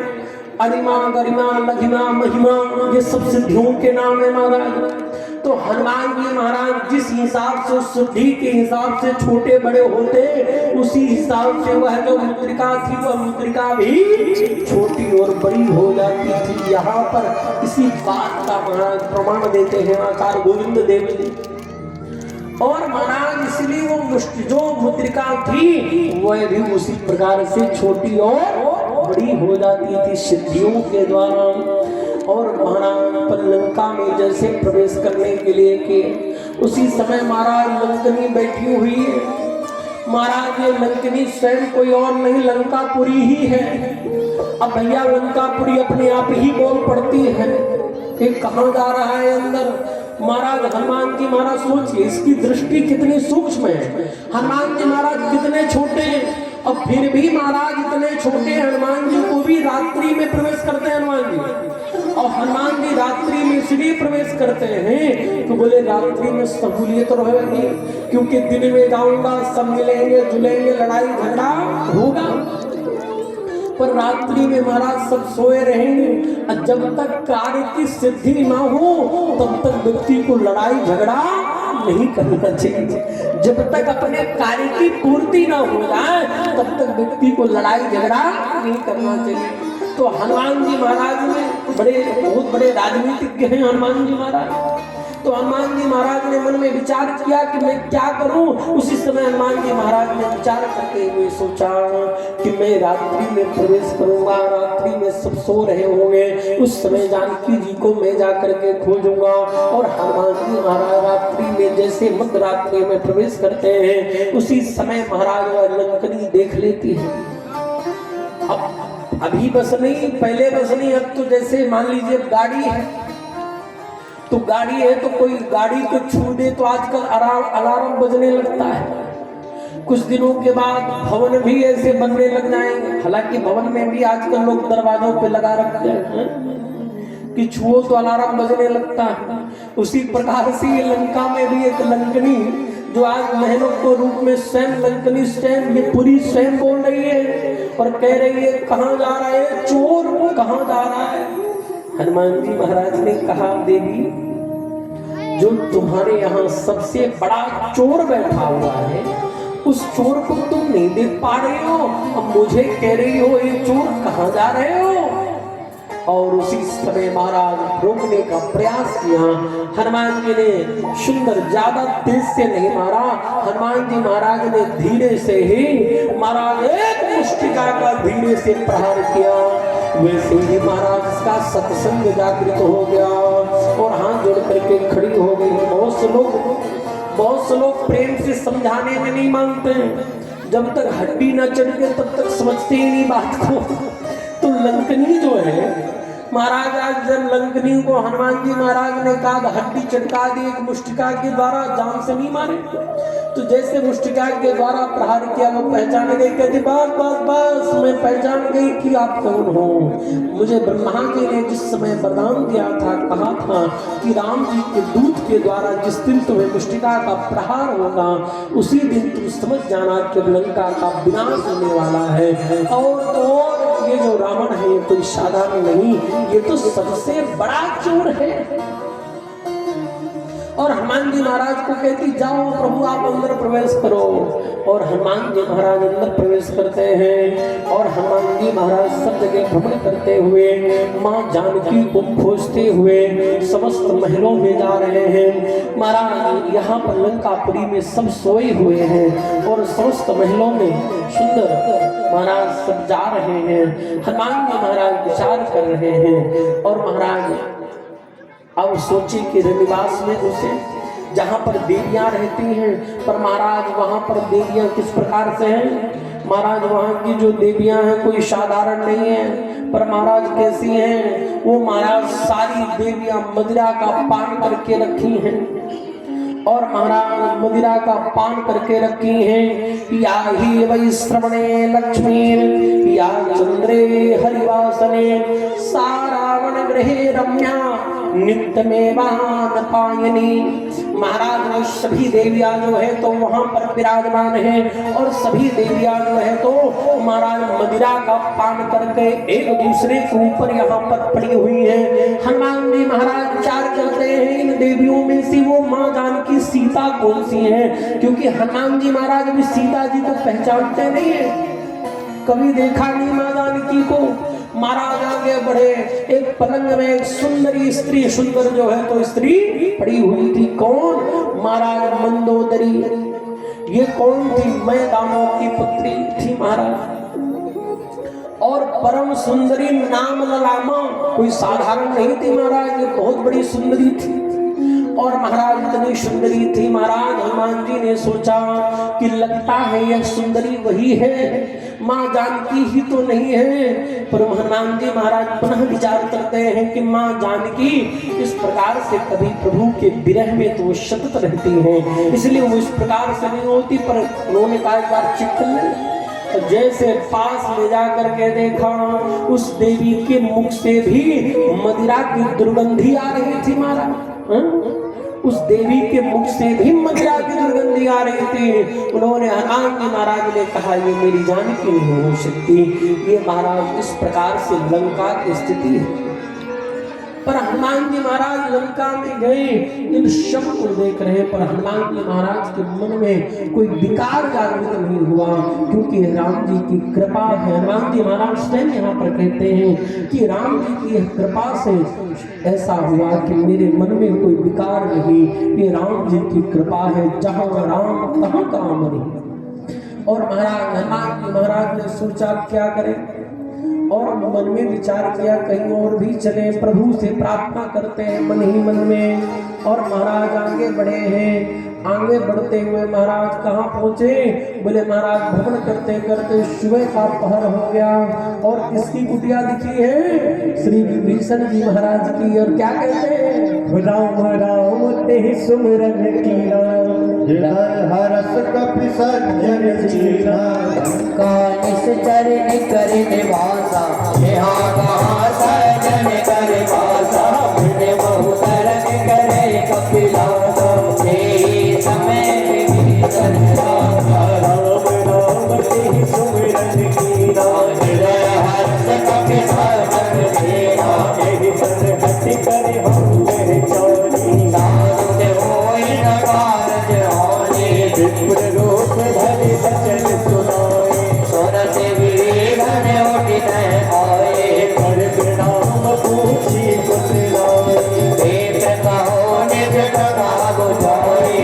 अड़िमा गरिमा लघिमा महिमा ये सब सिद्धियों के नाम है महाराज। तो हनुमान जी महाराज जिस हिसाब से सिद्धि के हिसाब से छोटे बड़े होते, उसी हिसाब से वह जो मुद्रिका थी वह मुद्रिका भी छोटी और बड़ी हो जाती थी। यहाँ पर इसी बात का महाराज प्रमाण देते हैं आचार्य गोविंद देव जी। और महाराज इसलिए वो मुष्टि जो मुद्रिका थी वह भी उसी प्रकार से छोटी और बड़ी हो जाती थी सिद्धियों के द्वारा। और महाराज पर लंका में जैसे प्रवेश करने के लिए के उसी समय महाराज लंकनी बैठी हुई है। महाराज ये लंकनी स्वयं कोई और नहीं लंकापुरी ही है। अब भैया लंकापुरी अपने आप ही बोल पड़ती है कि कहाँ जा रहा है अंदर। महाराज हनुमान जी महाराज सोचिए इसकी दृष्टि कितनी सूक्ष्म है। हनुमान जी महाराज कितने छोटे हैं, और फिर भी महाराज इतने छोटे हनुमान जी को भी रात्रि में प्रवेश करते हैं हनुमान जी। और हनुमान जी रात्रि में इसलिए प्रवेश करते हैं तो बोले रात्रि में सहूलियत रहेगी, क्योंकि दिन में जाऊंगा सब मिलेंगे जुलेंगे लड़ाई झगड़ा होगा, पर रात्रि में महाराज सब सोए रहेंगे। और जब तक कार्य की सिद्धि ना हो तब तक व्यक्ति को लड़ाई झगड़ा नहीं करना चाहिए। जब तक अपने कार्य की पूर्ति ना हो जाए तब तक व्यक्ति को लड़ाई झगड़ा नहीं करना चाहिए। तो हनुमान जी महाराज में बहुत बड़े राजनीतिज्ञ हैं हनुमान जी महाराज। तो हनुमान जी महाराज ने मन में विचार किया कि मैं क्या करूं। उसी समय हनुमान जी महाराज ने विचार करते हुए सोचा कि मैं रात्रि में प्रवेश करूंगा, रात्रि में सब सो रहे होंगे, उस समय जानकी जी को मैं जा करके खोजूंगा। और हनुमान जी महाराज रात्रि में जैसे मध्य रात्रि में प्रवेश करते हैं उसी समय महाराज वह लंकनी देख लेती है। अब अभी बस नहीं, पहले बस नहीं, अब तो जैसे मान लीजिए गाड़ी है तो गाड़ी है तो कोई गाड़ी को छू दे तो आजकल अलार्म बजने लगता है। कुछ दिनों के बाद भवन भी ऐसे बनने लग जाएंगे। हालांकि भवन में भी आजकल लोग दरवाजों पे लगा रखते हैं कि छुओ तो अलार्म बजने लगता है। उसी प्रकार से ये लंका में भी एक लंकनी जो आज महलों को रूप में स्वयं लंकनी स्वयं ये पूरी स्वयं बोल रही है और कह रही है कहाँ जा रहा है चोर, कहाँ जा रहा है। हनुमान जी महाराज ने कहा देवी जो तुम्हारे यहाँ सबसे बड़ा चोर बैठा हुआ है उस चोर को तुम नहीं देख पा रहे हो, अब मुझे कह रही हो ये चोर कहाँ जा रहे हो। और उसी समय महाराज रोकने का प्रयास किया। हनुमान जी ने सुंदर ज्यादा तेज से नहीं मारा, हनुमान जी महाराज ने धीरे से ही महाराज एक मुष्टिका का धीरे से प्रहार किया। वैसे ही महाराज का सत्संग जागृत हो गया और हाथ जोड़ करके खड़ी हो गई। बहुत से लोग प्रेम से समझाने में नहीं मानते हैं, जब तक हड्डी न चढ़ गए तब तक समझते ही नहीं बात को। तो लंकनी जो है महाराज आज जब लंकनी को हनुमान जी महाराज ने कहा हड्डी चटका दी एक मुष्टिका के द्वारा, जान से नहीं मारे, तो जैसे मुष्टिका के द्वारा प्रहार किया वो पहचान गई। कहती बस मैं पहचान गई कि आप कौन हो। मुझे ब्रह्मा जी ने जिस समय वरदान दिया था, कहा था कि राम जी के दूत के द्वारा जिस दिन तुम्हें मुष्टिका का प्रहार होगा उसी दिन तुम समझ जाना कि लंका का विनाश होने वाला है। और ये जो रावण है ये कोई साधारण नहीं, ये तो सबसे बड़ा चोर है। और हनुमान जी महाराज को कहती जाओ प्रभु आप अंदर प्रवेश करो। और हनुमान जी महाराज अंदर प्रवेश करते हैं और हनुमान जी महाराज सब जगह भ्रमण करते हुए माँ जानकी को खोजते हुए समस्त महलों में जा रहे हैं। महाराज यहाँ पर लंकापुरी में सब सोए हुए हैं और समस्त महलों में सुंदर महाराज सब जा रहे हैं। हनुमान जी महाराज विचार कर रहे हैं और महाराज अब सोचे कि रनिवास में उसे जहाँ पर देवियाँ रहती हैं, पर महाराज वहाँ पर देवियाँ किस प्रकार से हैं। महाराज वहाँ की जो देवियाँ हैं कोई साधारण नहीं है, पर महाराज कैसी हैं वो महाराज सारी देवियाँ मदिरा का पान करके रखी हैं। और महाराज मदिरा का पान करके रखी हैं। या ही वै श्रवणे लक्ष्मी या चंद्रे हरिवासने सारावण गृहे रम्या नित्यमेवान पायनी। महाराज वो सभी देवियां जो है तो वहां पर विराजमान है और सभी देवियां जो है तो महाराज मदिरा का पान करके एक दूसरे के ऊपर यहाँ पर पड़ी हुई है। हनुमान जी महाराज विचार करते हैं इन देवियों में से वो माँ जानकी सीता कौन सी है, क्योंकि हनुमान जी महाराज भी सीता जी को पहचानते नहीं है, कभी देखा नहीं माँ जानकी को। महाराज आगे बढ़े, एक पलंग में एक सुंदरी स्त्री, सुंदर जो है तो स्त्री पड़ी हुई थी। कौन? महाराज मंदोदरी। ये कौन थी? मैदानों की पुत्री थी महाराज। और परम सुंदरी नाम ललामा, कोई साधारण नहीं थी महाराज, ये बहुत बड़ी सुंदरी थी। और महाराज इतनी सुंदरी थी महाराज हनुमान जी ने सोचा कि लगता है यह सुंदरी वही है, माँ जानकी ही तो नहीं है। पर हनुमान जी महाराज पुनः विचार करते हैं कि माँ जानकी इस प्रकार से कभी प्रभु के विरह में तो वो सतत रहती हैं, इसलिए वो इस प्रकार से नहीं होती। पर उन्होंने कहा एक बार चेक कर ले। तो जैसे पास ले जा करके देखा, उस देवी के मुख से भी मदिरा की दुर्गंधी आ रही थी महाराज। उस देवी के मुख से भी मदिरा की दुर्गंधी आ रही थी। उन्होंने हनुमान जी महाराज ने कहा ये मेरी जानकी नहीं हो सकती, ये महाराज इस प्रकार से लंका की स्थिति है। पर हनुमान जी महाराज लंका में गए, इन सब को देख रहे, पर हनुमान जी महाराज के मन में कोई विकार जागृत नहीं हुआ, क्योंकि राम जी की कृपा है। हनुमान जी महाराज स्वयं यहाँ पर कहते हैं कि राम जी की कृपा से ऐसा हुआ कि मेरे मन में कोई विकार नहीं, ये राम जी की कृपा है, जहाँ राम तहाँ काम नहीं। और महाराज हनुमान जी महाराज ने सोचा क्या करें, और मन में विचार किया कहीं और भी चले, प्रभु से प्रार्थना करते हैं मन ही मन में। और महाराज आगे बढ़े हैं। आगे बढ़ते हुए महाराज कहाँ पहुँचे? बोले महाराज भ्रमण करते करते सुबह का पहर हो गया और किसकी कुटिया दिखी है? श्री विभीषण जी महाराज की। और क्या कहते हैं? राम राम ते सुमिरन कीना, हृदय हरस कपि सज्जन जीना। कानिस चरण कर निवासा, यहाँ कहाँ सजन कर वासा। बिन बहु तरन करे कपिलासा, हे समय विभीषण रासा। राम राम ते सुमिरन कीना, हृदय हर्ष कपि सजन जीना। एहि सन हटि कर हम पहचानी। साधु होय न कारज हानि, विपुल रूप धरि बचन सुनाए। सुरत विभीषण उठि न आए। कर प्रणाम पूछी कुशलाए। एक कहो निज कथा बुझाए।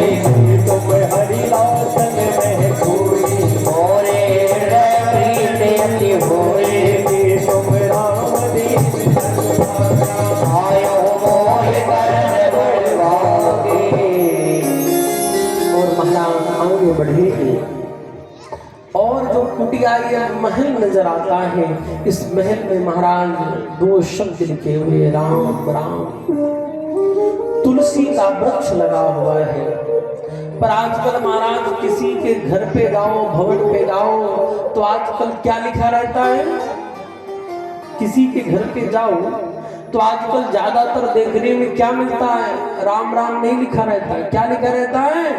तुम हरिलासन में कोई, मोरे हृदय प्रीति अति होए। तुम राम दीन आयो मोह करण बड़वागे। और महाराज आगे बढ़े और जो कुटिया या महल नजर आता है, इस महल में महाराज दो शब्द लिखे हुए राम राम। तुलसी का वृक्ष लगा हुआ है। पर आजकल महाराज किसी के घर पे जाओ, भवन पे जाओ, तो आजकल क्या लिखा रहता है? किसी के घर पे जाओ तो आजकल ज्यादातर देखने में क्या मिलता है? राम राम नहीं लिखा रहता है। क्या लिखा रहता है?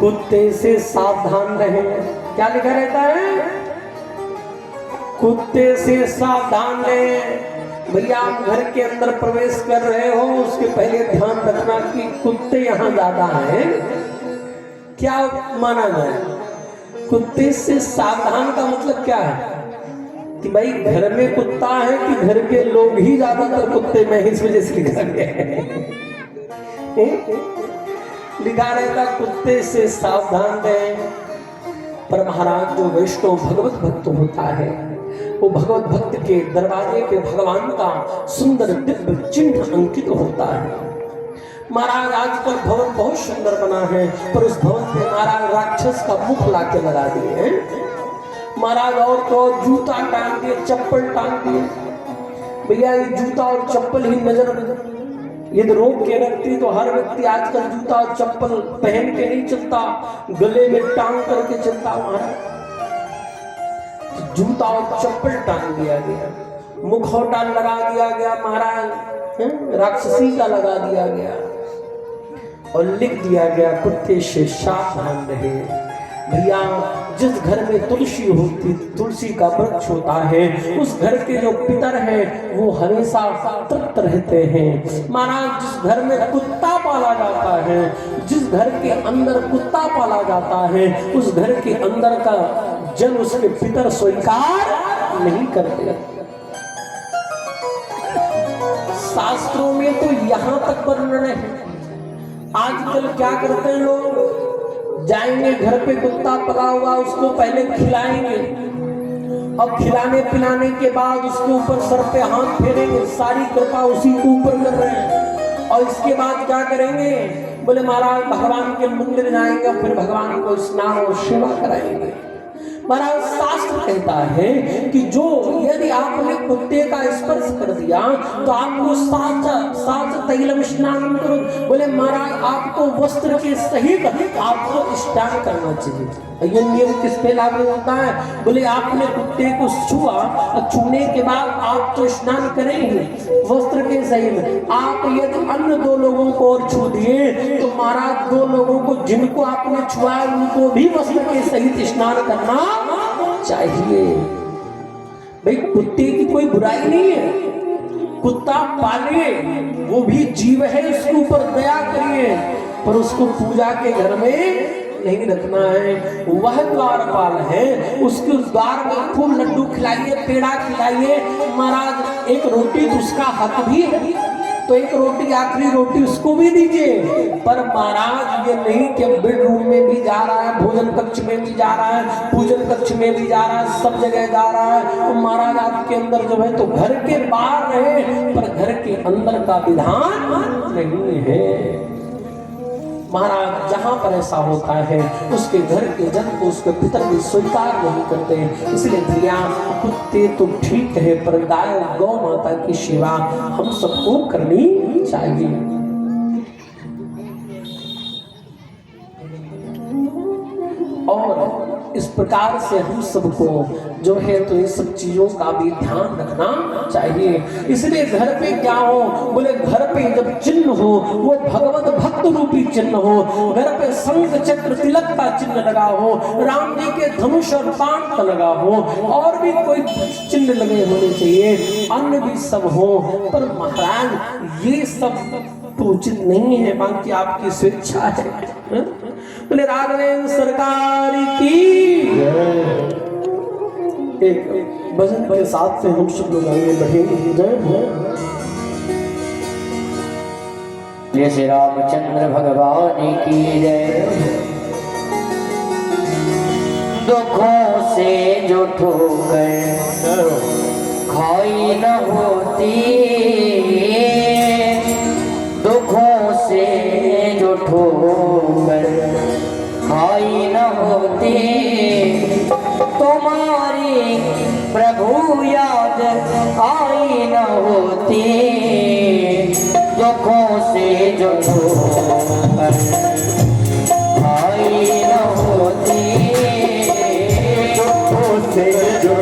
कुत्ते से सावधान रहें। क्या लिखा रहता है? कुत्ते से सावधान रहे। भैया आप घर के अंदर प्रवेश कर रहे हो, उसके पहले ध्यान रखना कि कुत्ते यहाँ ज्यादा हैं। क्या माना जाए? कुत्ते से सावधान का मतलब क्या है कि भाई घर में कुत्ता है कि घर के लोग ही ज्यादातर कुत्ते में, इस वजह से लिखा गया है। लिखा रहता कुत्ते से सावधान रहे। पर महाराज जो वैष्णव भगवत भक्त होता है, वो भगवत भक्त के दरवाजे पे भगवान का सुंदर दिव्य चिन्ह अंकित होता है। महाराज आजकल भवन बहुत सुंदर बना है, पर उस भवन पे महाराज राक्षस का मुख लाके लगा दिए हैं। महाराज और तो जूता टांग दिए, चप्पल टांग दिए। भैया ये जूता और चप्पल ही नजर यदि रोक के रखती तो हर व्यक्ति आजकल जूता और चप्पल पहन के नहीं चलता, गले में टांग करके चलता। महाराज जूता और चप्पल टांग दिया गया, मुखौटा लगा दिया गया, महाराज राक्षसी का लगा दिया गया और लिख दिया गया कुत्ते से सावधान रहे। भैया जिस घर में तुलसी होती, तुलसी का वृक्ष होता है, उस घर के जो पितर हैं वो हमेशा तृप्त रहते हैं। महाराज जिस घर में कुत्ता पाला जाता है, जिस घर के अंदर कुत्ता पाला जाता है, उस घर के अंदर का जन उसके पितर स्वीकार नहीं करते। शास्त्रों में तो यहाँ तक वर्णन है। आजकल क्या करते हैं लोग, जाएंगे घर पे कुत्ता पला हुआ, उसको पहले खिलाएंगे और खिलाने पिलाने के बाद उसके ऊपर सर पे हाथ फेरेंगे, सारी कृपा उसी के ऊपर कर रहे हैं। और इसके बाद क्या करेंगे, बोले महाराज भगवान के मंदिर जाएंगे और फिर भगवान को स्नान और सेवा कराएंगे। महाराज शास्त्र कहता है कि जो यदि आपने कुत्ते का स्पर्श कर दिया तो आपको साच तैलम स्नान करो। बोले महाराज आपको वस्त्र के सहित आपको स्नान करना चाहिए। ये नियम किस पे लागू होता है? बोले आपने कुत्ते को छुआ और छूने के बाद आप तो स्नान करेंगे वस्त्र के सहित। आप यदि अन्य दो लोगों को और छू दिए तो महाराज दो लोगों को जिनको आपने छुआ उनको भी वस्त्र के सहित स्नान करना चाहिए। भाई कुत्ते की कोई बुराई नहीं है, कुत्ता पालिए, वो भी जीव है, उसके ऊपर दया करिए, पर उसको पूजा के घर में नहीं रखना है। वह द्वारपाल है, उसके उस द्वार में खूब लड्डू खिलाइए, पेड़ा खिलाइए। महाराज एक रोटी तो उसका हक भी है, तो एक रोटी आखिरी रोटी उसको भी दीजिए। पर महाराज ये नहीं कि बेडरूम में भी जा रहा है, भोजन कक्ष में भी जा रहा है, पूजन कक्ष में भी जा रहा है, सब जगह जा रहा है। तो महाराज आपके अंदर जो है तो घर के बाहर रहे, पर घर के अंदर का विधान नहीं है। महाराज जहां पर ऐसा होता है उसके घर के जन को उसके पितर भी स्वीकार नहीं करते। इसलिए भैया कुत्ते तो ठीक है, पर गाय गौ माता की सेवा हम सबको करनी चाहिए। और इस प्रकार से हम सबको जो है तो इन सब चीजों का भी ध्यान रखना चाहिए। इसलिए घर पे क्या हो, बोले घर पे जब चिन्ह हो वो भगवत भक्त रूपी चिन्ह हो। घर पे शंख चक्र तिलक का चिन्ह लगा हो, राम जी के धनुष और बाण का लगा हो, और भी कोई चिन्ह लगे होने चाहिए, अन्य भी सब हो। पर महाराज ये सब तो उचित नहीं है, बाकी आपकी स्वेच्छा है। बोले राघवेंद्र सरकार की। एक भजन के साथ से हम सब लोग आगे बढ़ेंगे। जय श्री रामचंद्र भगवान की जय। दुखों से जो ठोकर खाई न होती, दुखों से जो ठोकर खाई न होती, तुम्हारी प्रभु याद आई न होती। दुखों से जो ठोकर खाई न होती, दुखों से जो